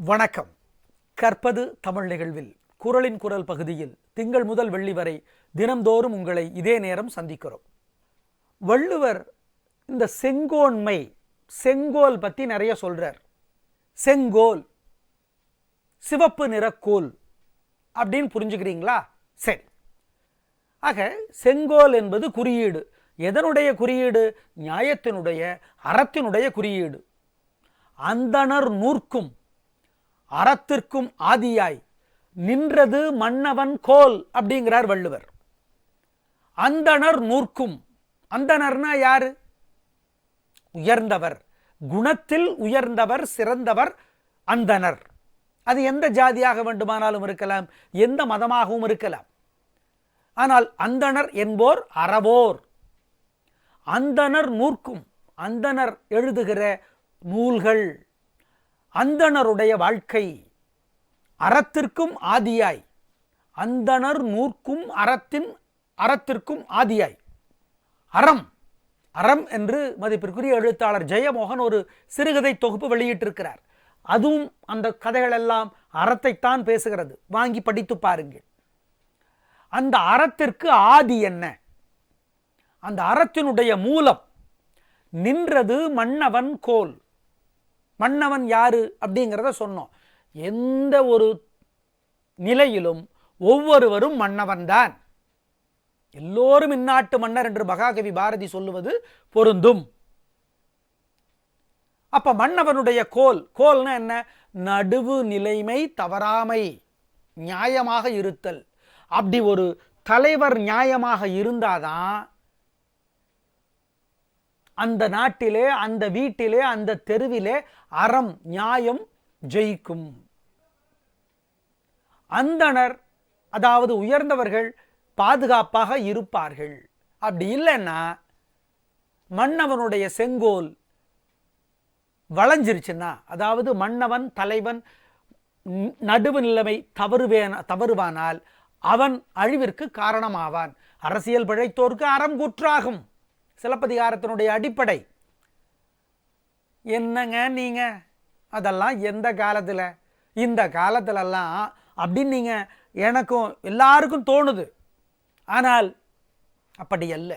வணக்கம். கற்பது தமிழ் நிகழ்வில் குரலின் குரல் பகுதியில் திங்கள் முதல் வெள்ளி வரை தினம்தோறும் உங்களை இதே நேரம் சந்திக்கிறோம். வள்ளுவர் இந்த செங்கோன்மை செங்கோல் பற்றி நிறைய சொல்றார். செங்கோல் சிவப்பு நிறக்கோல் அப்படின்னு புரிஞ்சுக்கிறீங்களா? சரி. ஆக செங்கோல் என்பது குறியீடு. எதனுடைய குறியீடு? நியாயத்தினுடைய, அறத்தினுடைய குறியீடு. அந்தணர் நூற்கும் அறத்திற்கும் ஆதியாய் நின்றது மன்னவன் கோல் அப்படிங்கிறார் வள்ளுவர். அந்தணர் நூற்கும், அந்தணர்னா யாரு? உயர்ந்தவர், குணத்தில் உயர்ந்தவர், சிறந்தவர் அந்தணர். அது எந்த ஜாதியாக வேண்டுமானாலும் இருக்கலாம், எந்த மதமாகவும் இருக்கலாம். ஆனால் அந்தணர் என்போர் அறவோர். அந்தணர் நூற்கும், அந்தணர் எழுதுகிற நூல்கள், அந்தணருடைய வாழ்க்கை, அறத்திற்கும் ஆதியாய். அந்தணர் நூற்கும் அறத்திற்கும் ஆதியாய். அறம் அறம் என்று மதிப்பிற்குரிய எழுத்தாளர் ஜெயமோகன் ஒரு சிறுகதை தொகுப்பு வெளியிட்டிருக்கிறார். அதுவும் அந்த கதைகள் எல்லாம் அறத்தைத்தான் பேசுகிறது. வாங்கி படித்து பாருங்கள். அந்த அறத்திற்கு ஆதி என்ன? அந்த அறத்தினுடைய மூலம் நின்றது மன்னவன் கோல். மன்னவன் யாரு அப்படிங்கிறத சொன்னோம். எந்த ஒரு நிலையிலும் ஒவ்வொருவரும் மன்னவன் தான். எல்லோரும் இந்நாட்டு மன்னர் என்று மகாகவி பாரதி சொல்லுவது பொருந்தும். அப்ப மன்னவனுடைய கோல், கோல்னா என்ன? நடுவு நிலைமை தவறாமை, நியாயமாக இருத்தல். அப்படி ஒரு தலைவர் நியாயமாக இருந்தாதான் அந்த நாட்டிலே, அந்த வீட்டிலே, அந்த தெருவிலே அறம் நியாயம் ஜெயிக்கும். அந்தணர் அதாவது உயர்ந்தவர்கள் பாதுகாப்பாக இருப்பார்கள். அப்படி இல்லைன்னா மன்னவனுடைய செங்கோல் வளைஞ்சிருச்சுன்னா, அதாவது மன்னவன் தலைவன் நடுவு நிலைமை தவறுவானால் அவன் அழிவிற்கு காரணமாவான். அரசியல் பிழைத்தோர்க்கு அறம் கூற்றாகும், சிலப்பதிகாரத்தினுடைய அடிப்படை. என்னங்க நீங்க அதெல்லாம் எந்த காலத்தில், இந்த காலத்திலெல்லாம் அப்படின்னு நீங்க எனக்கும் எல்லாருக்கும் தோணுது. ஆனால் அப்படி அல்ல.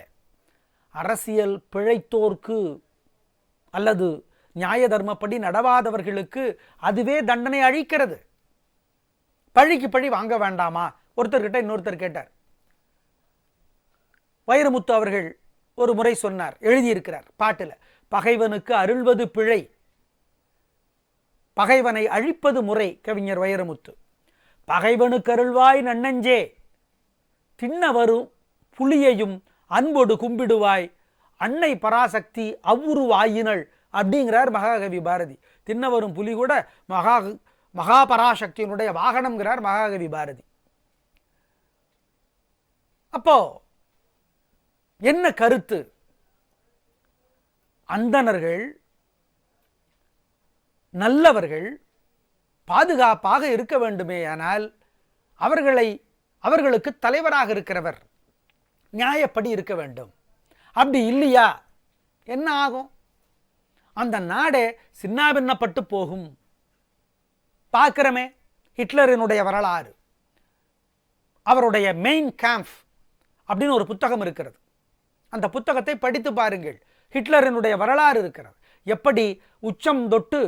அரசியல் பிழைத்தோர்க்கு அல்லது நியாய தர்மப்படி நடவாதவர்களுக்கு அதுவே தண்டனை அளிக்கிறது. பழிக்கு பழி வாங்க வேண்டாமா? ஒருத்தர்கிட்ட இன்னொருத்தர் கேட்டார். வைரமுத்து அவர்கள் ஒரு முறை சொன்னார், எழுதியிருக்கிறார் பாட்டுல, பகைவனுக்கு அருள்வது பிழை, பகைவனை அழிப்பது முறை. கவிஞர் வைரமுத்து. பகைவனுக்கு அருள்வாய் நன்னஞ்சே, திண்ண வரும் புலியையும் அன்போடு கும்பிடுவாய், அன்னை பராசக்தி அவ்வுருவாயினள் அப்படிங்கிறார் மகாகவி பாரதி. திண்ண வரும் புலி கூட மகாபராசக்தியினுடைய வாகனம்ங்கிறார் மகாகவி பாரதி. அப்போ என்ன கருத்து? அந்தணர்கள் நல்லவர்கள் பாதுகாப்பாக இருக்க வேண்டுமே, ஆனால் அவர்களுக்கு தலைவராக இருக்கிறவர் நியாயப்படி இருக்க வேண்டும். அப்படி இல்லையா என்ன ஆகும்? அந்த நாடே சின்னாபின்னப்பட்டு போகும். பார்க்கிறமே, ஹிட்லரினுடைய வரலாறு, அவருடைய மெயின் கேம்ப் அப்படின்னு ஒரு புத்தகம் இருக்கிறது. அந்த புத்தகத்தை படித்து பாருங்கள். ஹிட்லரினுடைய வரலாறு இருக்கிறது. எப்படி உச்சம் தொட்டு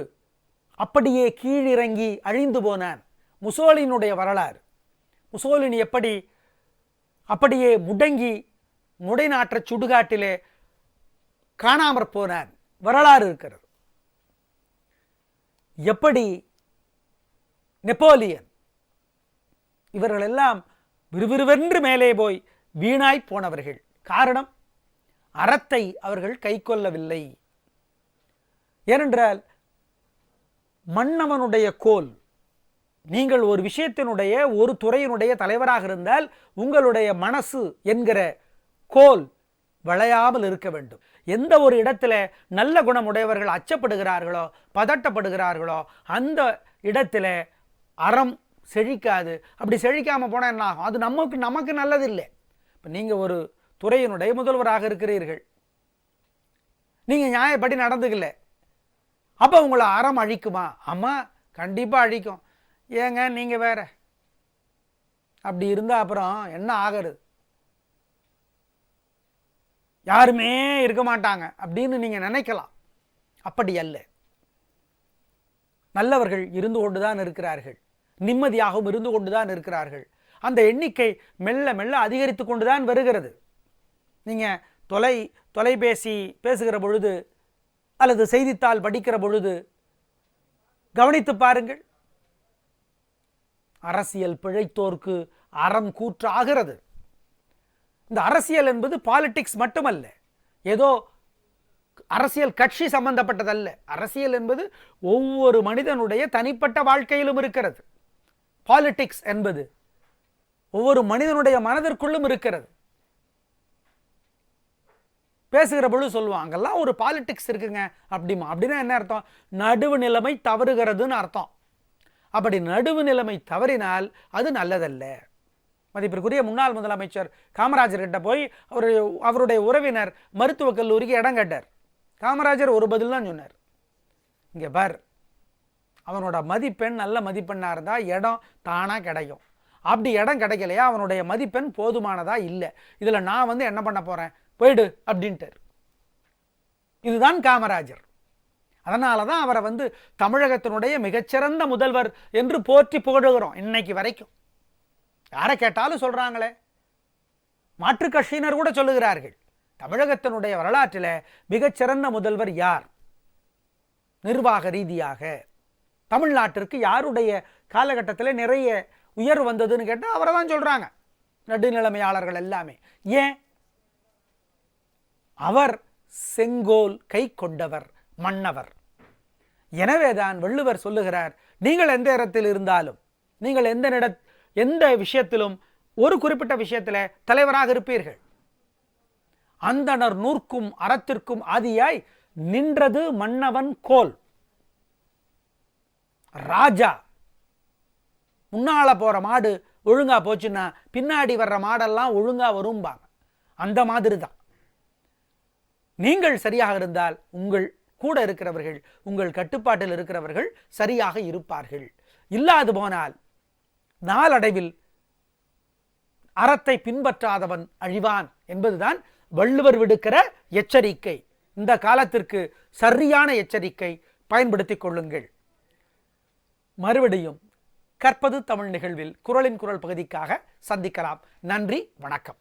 அப்படியே கீழிறங்கி அழிந்து போனான். முசோலினுடைய வரலாறு, முசோலினி எப்படி அப்படியே முடங்கி முடைநாற்ற சுடுகாட்டிலே காணாமற் போனான், வரலாறு இருக்கிறது. எப்படி நெப்போலியன், இவர்களெல்லாம் விறுவிறுவென்று மேலே போய் வீணாய் போனவர்கள். காரணம், அறத்தை அவர்கள் கை கொள்ளவில்லை. ஏனென்றால் மன்னவனுடைய கோல், நீங்கள் ஒரு விஷயத்தினுடைய ஒரு துறையினுடைய தலைவராக இருந்தால் உங்களுடைய மனசு என்கிற கோல் வளையாமல் இருக்க வேண்டும். எந்த ஒரு இடத்துல நல்ல குணமுடையவர்கள் அச்சப்படுகிறார்களோ, பதட்டப்படுகிறார்களோ, அந்த இடத்துல அறம் செழிக்காது. அப்படி செழிக்காம போனால் என்ன ஆகும்? அது நமக்கு நல்லதில்லை. இப்போ நீங்கள் ஒரு துறையினுடைய முதல்வராக இருக்கிறீர்கள், நீங்கள் நியாயப்படி நடந்துக்கல, அப்போ உங்களை அறம் அழிக்குமா? அம்மா கண்டிப்பாக அழிக்கும். ஏங்க நீங்கள் வேற, அப்படி இருந்தால் அப்புறம் என்ன ஆகிறது? யாருமே இருக்க மாட்டாங்க அப்படின்னு நீங்கள் நினைக்கலாம். அப்படி அல்ல. நல்லவர்கள் இருந்து கொண்டுதான் இருக்கிறார்கள், நிம்மதியாகவும் இருந்து கொண்டுதான் இருக்கிறார்கள். அந்த எண்ணிக்கை மெல்ல மெல்ல அதிகரித்து கொண்டுதான் வருகிறது. நீங்கள் தொலைபேசி பேசுகிற பொழுது அல்லது செய்தித்தாள் படிக்கிற பொழுது கவனித்து பாருங்கள். அரசியல் பிழைத்தோர்க்கு அறம் கூற்று ஆகிறது. இந்த அரசியல் என்பது பாலிடிக்ஸ் மட்டுமல்ல, ஏதோ அரசியல் கட்சி சம்பந்தப்பட்டதல்ல. அரசியல் என்பது ஒவ்வொரு மனிதனுடைய தனிப்பட்ட வாழ்க்கையிலும் இருக்கிறது. பாலிடிக்ஸ் என்பது ஒவ்வொரு மனிதனுடைய மனதிற்குள்ளும் இருக்கிறது. பேசுகிற பொழுது சொல்லுவாங்க, அங்கெல்லாம் ஒரு பாலிடிக்ஸ் இருக்குங்க அப்படின்னா என்ன அர்த்தம்? நடுவு நிலைமை தவறுகிறதுன்னு அர்த்தம். அப்படி நடுவு நிலைமை தவறினால் அது நல்லதல்ல. மதிப்பிற்குரிய முன்னாள் முதலமைச்சர் காமராஜர் கிட்ட போய் அவருடைய உறவினர் மருத்துவக் கல்லூரிக்கு இடம் கேட்டார். காமராஜர் ஒரு பதில் தான் சொன்னார், இங்கே பார், அவனோட மதிப்பெண் நல்ல மதிப்பெண்ணாக இருந்தால் இடம் தானாக கிடைக்கும். அப்படி இடம் கிடைக்கலையா அவனுடைய மதிப்பெண் போதுமானதா இல்லை, இதில் நான் என்ன பண்ண போகிறேன், போயிடு அப்படின்ட்டார். இதுதான் காமராஜர். அதனால தான் அவரை தமிழகத்தினுடைய மிகச்சிறந்த முதல்வர் என்று போற்றி புகழுகிறோம் இன்னைக்கு வரைக்கும். யாரை கேட்டாலும் சொல்கிறாங்களே, மாற்றுக் கட்சியினர் கூட சொல்லுகிறார்கள், தமிழகத்தினுடைய வரலாற்றில் மிகச்சிறந்த முதல்வர் யார், நிர்வாக ரீதியாக தமிழ்நாட்டிற்கு யாருடைய காலகட்டத்தில் நிறைய உயர்வு வந்ததுன்னு கேட்டால் அவரை தான் சொல்கிறாங்க நடுநிலைமையாளர்கள் எல்லாமே. ஏன்? அவர் செங்கோல் கை கொண்டவர், மன்னவர். எனவேதான் வள்ளுவர் சொல்லுகிறார், நீங்கள் எந்த இடத்தில் இருந்தாலும், நீங்கள் எந்த விஷயத்திலும் ஒரு குறிப்பிட்ட விஷயத்தில் தலைவராக இருப்பீர்கள். அந்தணர் நூற்கும் அறத்திற்கும் ஆதியாய் நின்றது மன்னவன் கோல். ராஜா முன்னால போற மாடு ஒழுங்கா போச்சுன்னா பின்னாடி வர்ற மாடெல்லாம் ஒழுங்கா வரும்பாங்க. அந்த மாதிரி தான் நீங்கள் சரியாக இருந்தால் உங்கள் கூட இருக்கிறவர்கள், உங்கள் கட்டுப்பாட்டில் இருக்கிறவர்கள் சரியாக இருப்பார்கள். இல்லாது போனால் நாளடைவில் அறத்தை பின்பற்றாதவன் அழிவான் என்பதுதான் வள்ளுவர் விடுக்கிற எச்சரிக்கை. இந்த காலத்திற்கு சரியான எச்சரிக்கை, பயன்படுத்திக் கொள்ளுங்கள். மறுபடியும் கற்பது தமிழ் நிகழ்வில் குரலின் குரல் பகுதிக்காக சந்திக்கலாம். நன்றி, வணக்கம்.